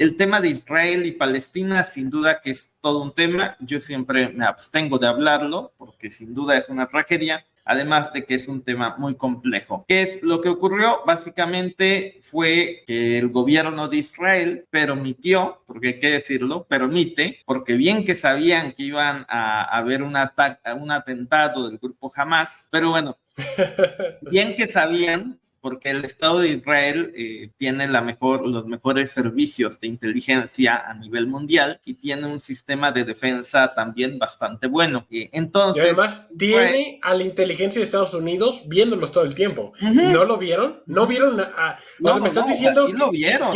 El tema de Israel y Palestina, sin duda que es todo un tema. Yo siempre me abstengo de hablarlo porque sin duda es una tragedia, además de que es un tema muy complejo. ¿Qué es lo que ocurrió? Básicamente fue que el gobierno de Israel permitió, porque hay que decirlo, permite, porque bien que sabían que iban a haber un atentado del grupo Hamas, pero bueno, bien que sabían, porque el Estado de Israel tiene los mejores servicios de inteligencia a nivel mundial y tiene un sistema de defensa también bastante bueno. Y Entonces, además tiene a la inteligencia de Estados Unidos viéndolos todo el tiempo. ¿No lo vieron? ¿No vieron? O sea, me estás diciendo sí lo vieron.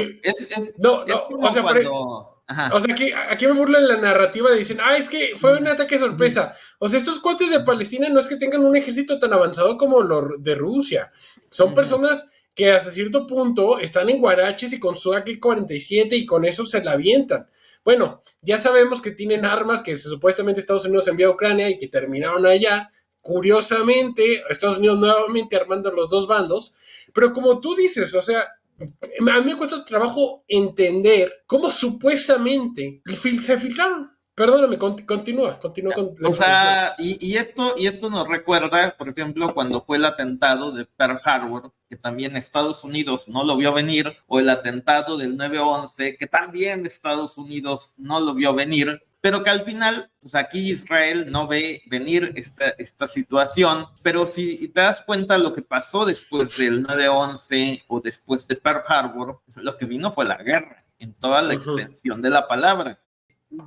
No, Es o como sea, cuando... Ajá. o sea, aquí me burlan la narrativa de dicen, es que fue un ataque sorpresa. O sea, estos cuates de Palestina no es que tengan un ejército tan avanzado como lo de Rusia. Son personas que hasta cierto punto están en guaraches y con su AK-47 y con eso se la avientan. Bueno, ya sabemos que tienen armas que supuestamente Estados Unidos envió a Ucrania y que terminaron allá. Curiosamente, Estados Unidos nuevamente armando los dos bandos. Pero como tú dices, o sea, a mí me cuesta trabajo entender cómo supuestamente se filtraron. Perdóname, continúa con la O información. sea, y esto nos recuerda, por ejemplo, cuando fue el atentado de Pearl Harbor, que también Estados Unidos no lo vio venir, o el atentado del 9/11, que también Estados Unidos no lo vio venir, pero que al final, pues aquí Israel no ve venir esta situación, pero si te das cuenta lo que pasó después del 9/11 o después de Pearl Harbor, lo que vino fue la guerra, en toda la extensión de la palabra.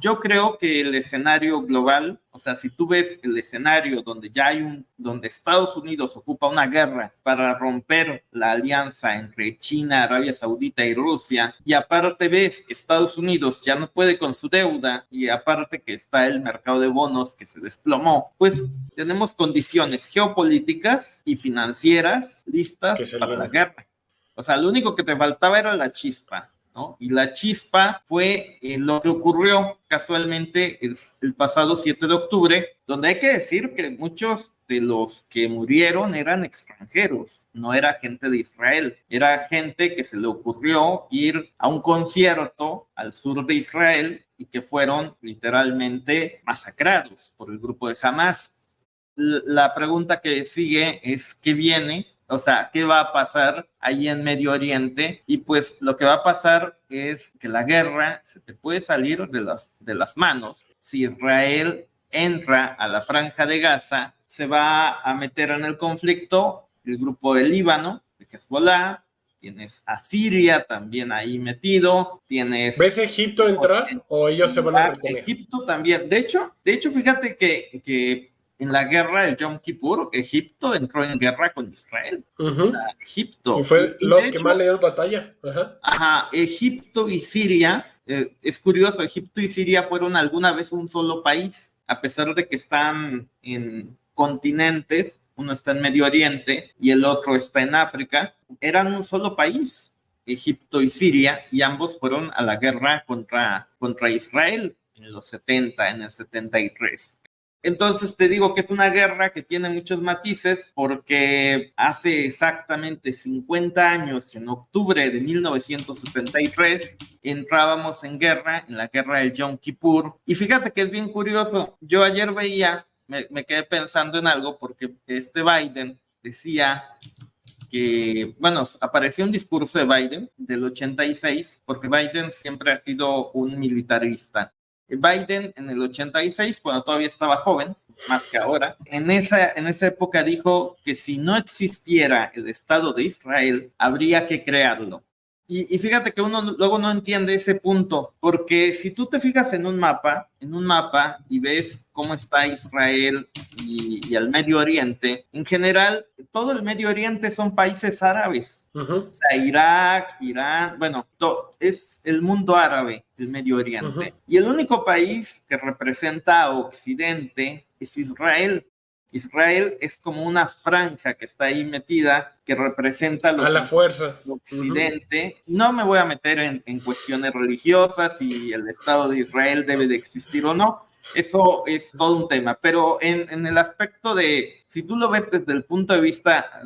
Yo creo que el escenario global, o sea, si tú ves el escenario donde donde Estados Unidos ocupa una guerra para romper la alianza entre China, Arabia Saudita y Rusia, y aparte ves que Estados Unidos ya no puede con su deuda, y aparte que está el mercado de bonos que se desplomó, pues tenemos condiciones geopolíticas y financieras listas para la guerra. O sea, lo único que te faltaba era la chispa, ¿no? Y la chispa fue lo que ocurrió casualmente el pasado 7 de octubre, donde hay que decir que muchos de los que murieron eran extranjeros, no era gente de Israel, era gente que se le ocurrió ir a un concierto al sur de Israel y que fueron literalmente masacrados por el grupo de Hamas. La pregunta que sigue es ¿qué viene? O sea, ¿qué va a pasar ahí en Medio Oriente? Y pues lo que va a pasar es que la guerra se te puede salir de las manos. Si Israel entra a la franja de Gaza, se va a meter en el conflicto el grupo de Líbano, de Hezbollah, tienes a Siria también ahí metido, tienes... ¿Ves Egipto entrar o ellos se van a retener? Egipto también. De hecho, fíjate que en la guerra del Yom Kippur, Egipto entró en guerra con Israel. O sea, Y Egipto. fue Y de los que hecho, más le dieron batalla. Egipto y Siria, es curioso, Egipto y Siria fueron alguna vez un solo país, a pesar de que están en continentes, uno está en Medio Oriente y el otro está en África, eran un solo país, Egipto y Siria, y ambos fueron a la guerra contra Israel en los 70, en el 73. Entonces te digo que es una guerra que tiene muchos matices porque hace exactamente 50 años, en octubre de 1973, entrábamos en guerra, en la guerra del Yom Kippur. Y fíjate que es bien curioso, yo ayer me quedé pensando en algo porque Biden decía que, bueno, apareció un discurso de Biden del 86, porque Biden siempre ha sido un militarista. Biden en el 86, cuando todavía estaba joven, más que ahora, en esa época dijo que si no existiera el Estado de Israel, habría que crearlo. Y fíjate que uno luego no entiende ese punto, porque si tú te fijas en un mapa y ves cómo está Israel y el Medio Oriente, en general, todo el Medio Oriente son países árabes. O sea, Irak, Irán, bueno, es el mundo árabe, el Medio Oriente. Y el único país que representa a Occidente es Israel. Israel es como una franja que está ahí metida, que representa a la fuerza. Occidente. No me voy a meter en cuestiones religiosas si el Estado de Israel debe de existir o no. Eso es todo un tema, pero en el aspecto de, si tú lo ves desde el punto de vista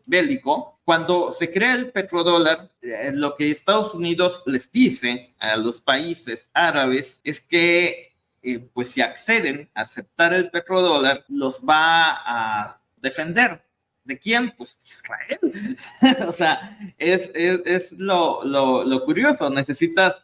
bélico, Cuando se crea el petrodólar, lo que Estados Unidos les dice a los países árabes es que pues si acceden a aceptar el petrodólar, los va a defender. ¿De quién? Pues Israel. O sea, es lo curioso.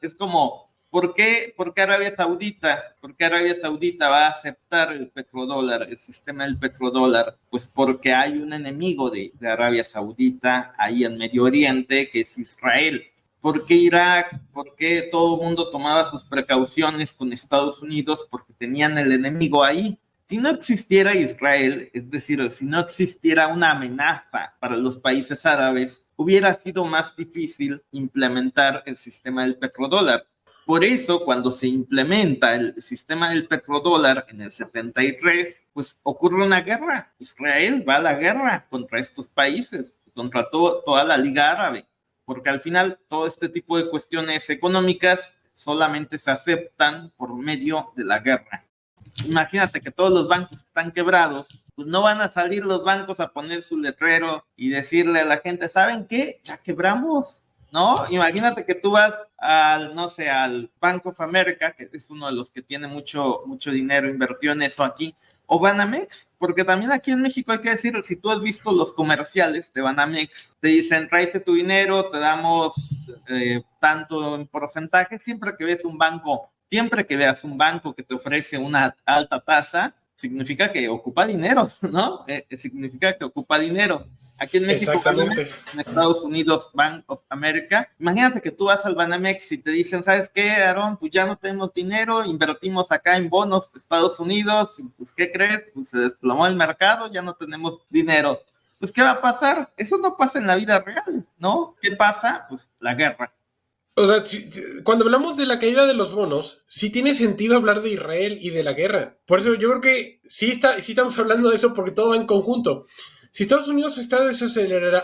Es como, ¿por qué Arabia Saudita? ¿Por qué Arabia Saudita va a aceptar el petrodólar, el sistema del petrodólar? Pues porque hay un enemigo de Arabia Saudita ahí en Medio Oriente, que es Israel. ¿Por qué Irak? ¿Por qué todo el mundo tomaba sus precauciones con Estados Unidos? Porque tenían el enemigo ahí. Si no existiera Israel, es decir, si no existiera una amenaza para los países árabes, hubiera sido más difícil implementar el sistema del petrodólar. Por eso, cuando se implementa el sistema del petrodólar en el 73, pues ocurre una guerra. Israel va a la guerra contra estos países, contra toda la Liga Árabe, porque al final todo este tipo de cuestiones económicas solamente se aceptan por medio de la guerra. Imagínate que todos los bancos están quebrados, pues no van a salir los bancos a poner su letrero y decirle a la gente, ¿saben qué? Ya quebramos, ¿no? Imagínate que tú vas al Bank of America, que es uno de los que tiene mucho dinero invertido en eso aquí, o Banamex, porque también aquí en México hay que decir, si tú has visto los comerciales de Banamex, te dicen, tráete tu dinero, te damos tanto en porcentaje, siempre que veas un banco que te ofrece una alta tasa, significa que ocupa dinero, ¿no? Significa que ocupa dinero. Aquí en México, en Estados Unidos, Bank of America. Imagínate que tú vas al Banamex y te dicen, ¿sabes qué, Aarón? Pues ya no tenemos dinero, invertimos acá en bonos de Estados Unidos, y pues, ¿qué crees? Pues se desplomó el mercado, ya no tenemos dinero. Pues, ¿qué va a pasar? Eso no pasa en la vida real, ¿no? ¿Qué pasa? Pues la guerra. O sea, cuando hablamos de la caída de los bonos, sí tiene sentido hablar de Israel y de la guerra. Por eso yo creo que sí estamos hablando de eso porque todo va en conjunto. Si Estados Unidos se está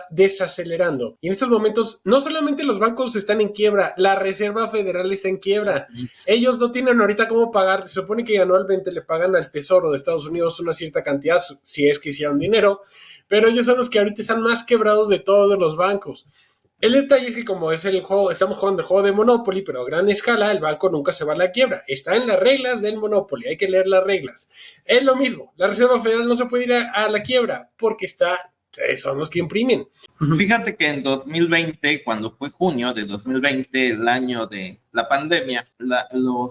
desacelerando y en estos momentos no solamente los bancos están en quiebra, la Reserva Federal está en quiebra. Ellos no tienen ahorita cómo pagar. Se supone que anualmente le pagan al Tesoro de Estados Unidos una cierta cantidad, si es que hicieron dinero, pero ellos son los que ahorita están más quebrados de todos los bancos. El detalle es que como es el juego, estamos jugando el juego de Monopoly, pero a gran escala, el banco nunca se va a la quiebra. Está en las reglas del Monopoly, hay que leer las reglas. Es lo mismo, la Reserva Federal no se puede ir a la quiebra porque son los que imprimen. Fíjate que en 2020, cuando fue junio de 2020, el año de la pandemia,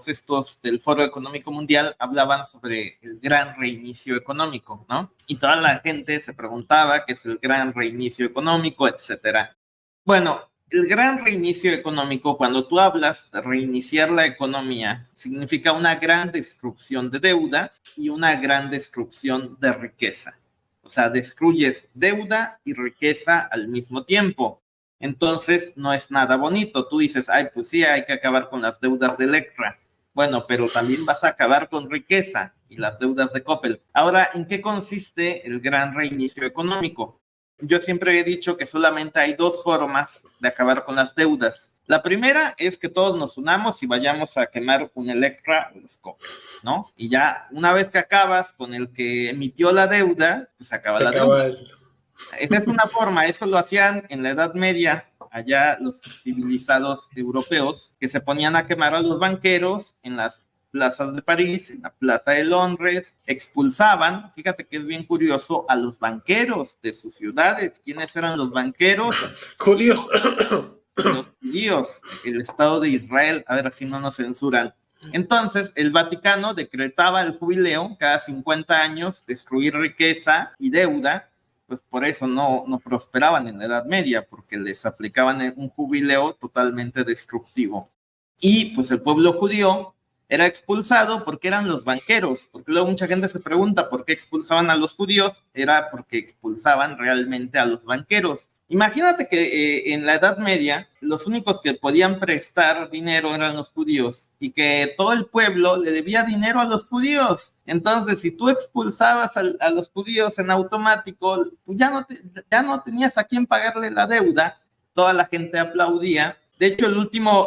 estos del Foro Económico Mundial hablaban sobre el gran reinicio económico, ¿no? Y toda la gente se preguntaba qué es el gran reinicio económico, etcétera. Bueno, el gran reinicio económico, cuando tú hablas de reiniciar la economía, significa una gran destrucción de deuda y una gran destrucción de riqueza. O sea, destruyes deuda y riqueza al mismo tiempo. Entonces, no es nada bonito. Tú dices, ay, pues sí, hay que acabar con las deudas de Electra. Bueno, pero también vas a acabar con riqueza y las deudas de Coppel. Ahora, ¿en qué consiste el gran reinicio económico? Yo siempre he dicho que solamente hay dos formas de acabar con las deudas. La primera es que todos nos unamos y vayamos a quemar un Electra o los Coppel, ¿no? Y ya una vez que acabas con el que emitió la deuda, pues acaba la deuda. Esa es una forma, eso lo hacían en la Edad Media, allá los civilizados europeos, que se ponían a quemar a los banqueros en las plazas de París, en la plaza de Londres, expulsaban, fíjate que es bien curioso, a los banqueros de sus ciudades. ¿Quiénes eran los banqueros? Judíos. Los judíos, el Estado de Israel, a ver si no nos censuran. Entonces, el Vaticano decretaba el jubileo cada 50 años, destruir riqueza y deuda, pues por eso no prosperaban en la Edad Media, porque les aplicaban un jubileo totalmente destructivo. Y pues el pueblo judío era expulsado porque eran los banqueros, porque luego mucha gente se pregunta por qué expulsaban a los judíos, era porque expulsaban realmente a los banqueros. Imagínate que en la Edad Media los únicos que podían prestar dinero eran los judíos y que todo el pueblo le debía dinero a los judíos. Entonces, si tú expulsabas a los judíos en automático, pues ya no tenías a quién pagarle la deuda, toda la gente aplaudía. De hecho, el último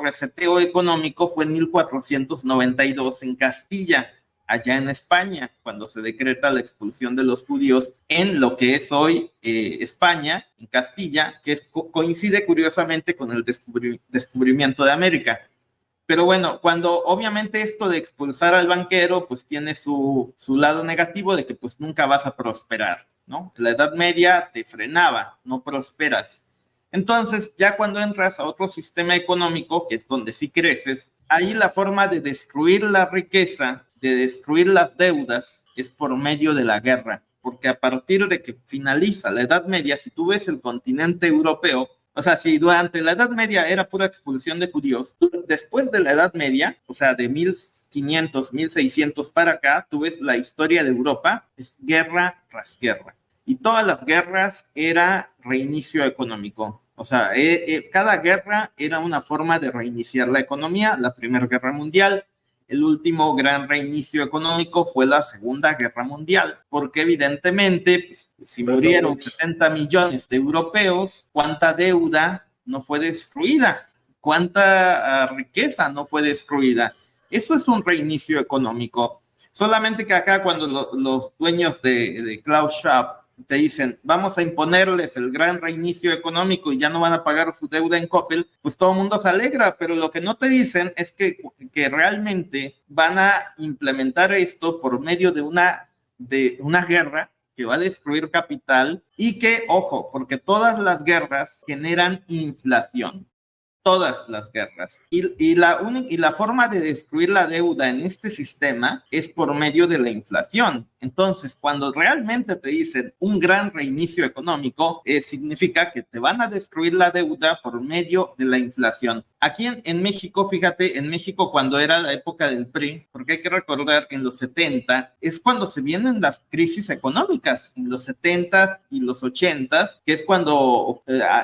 reseteo económico fue en 1492 en Castilla. allá en España, cuando se decreta la expulsión de los judíos en lo que es hoy España, en Castilla, que coincide curiosamente con el descubrimiento de América. Pero bueno, cuando obviamente esto de expulsar al banquero, pues tiene su lado negativo de que pues nunca vas a prosperar, ¿no? La Edad Media te frenaba, no prosperas. Entonces, ya cuando entras a otro sistema económico, que es donde sí creces, ahí la forma de destruir la riqueza, de destruir las deudas, es por medio de la guerra. Porque a partir de que finaliza la Edad Media, si tú ves el continente europeo, o sea, si durante la Edad Media era pura expulsión de judíos, después de la Edad Media, o sea, de 1500, 1600 para acá, tú ves la historia de Europa, es guerra tras guerra. Y todas las guerras era reinicio económico. O sea, cada guerra era una forma de reiniciar la economía. La Primera Guerra Mundial, el último gran reinicio económico fue la Segunda Guerra Mundial, porque evidentemente, pues, si murieron 70 millones de europeos, ¿cuánta deuda no fue destruida? ¿Cuánta riqueza no fue destruida? Eso es un reinicio económico. Solamente que acá cuando los dueños de Klaus Schwab te dicen, vamos a imponerles el gran reinicio económico y ya no van a pagar su deuda en Coppel, pues todo el mundo se alegra, pero lo que no te dicen es que realmente van a implementar esto por medio de una guerra que va a destruir capital y que, ojo, porque todas las guerras generan inflación. Todas las guerras. Y la forma de destruir la deuda en este sistema es por medio de la inflación. Entonces, cuando realmente te dicen un gran reinicio económico, significa que te van a destruir la deuda por medio de la inflación. Aquí en México, fíjate, en México cuando era la época del PRI, porque hay que recordar que en los 70 es cuando se vienen las crisis económicas, en los 70 y los 80, que es cuando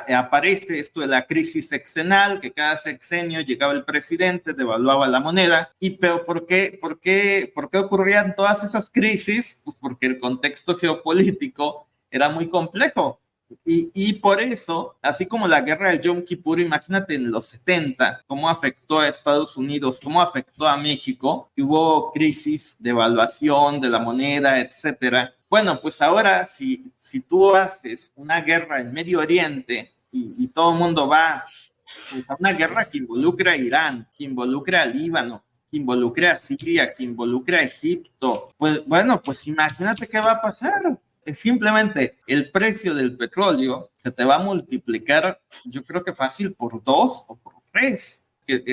aparece esto de la crisis sexenal, que cada sexenio llegaba el presidente, devaluaba la moneda. Pero ¿por qué ocurrían todas esas crisis? Pues porque el contexto geopolítico era muy complejo. Y por eso, así como la guerra del Yom Kippur, imagínate en los 70, cómo afectó a Estados Unidos, cómo afectó a México, y hubo crisis de evaluación de la moneda, etcétera. Bueno, pues ahora si tú haces una guerra en Medio Oriente y todo el mundo va pues, a una guerra que involucra a Irán, que involucra a Líbano, que involucre a Siria, que involucre a Egipto, pues bueno, pues imagínate qué va a pasar. Simplemente el precio del petróleo se te va a multiplicar, yo creo que fácil por 2 o por 3.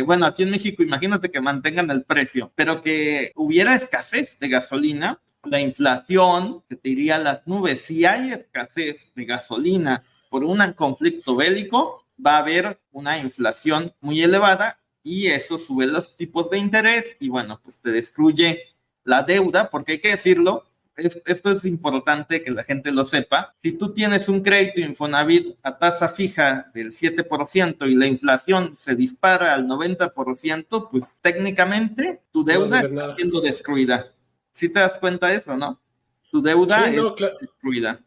Bueno, aquí en México imagínate que mantengan el precio, pero que hubiera escasez de gasolina, la inflación se te iría a las nubes. Si hay escasez de gasolina por un conflicto bélico, va a haber una inflación muy elevada y eso sube los tipos de interés y bueno, pues te destruye la deuda, porque hay que decirlo, esto es importante que la gente lo sepa. Si tú tienes un crédito Infonavit a tasa fija del 7% y la inflación se dispara al 90%, pues técnicamente tu deuda está siendo destruida. ¿Sí te das cuenta de eso, no? Tu deuda es destruida.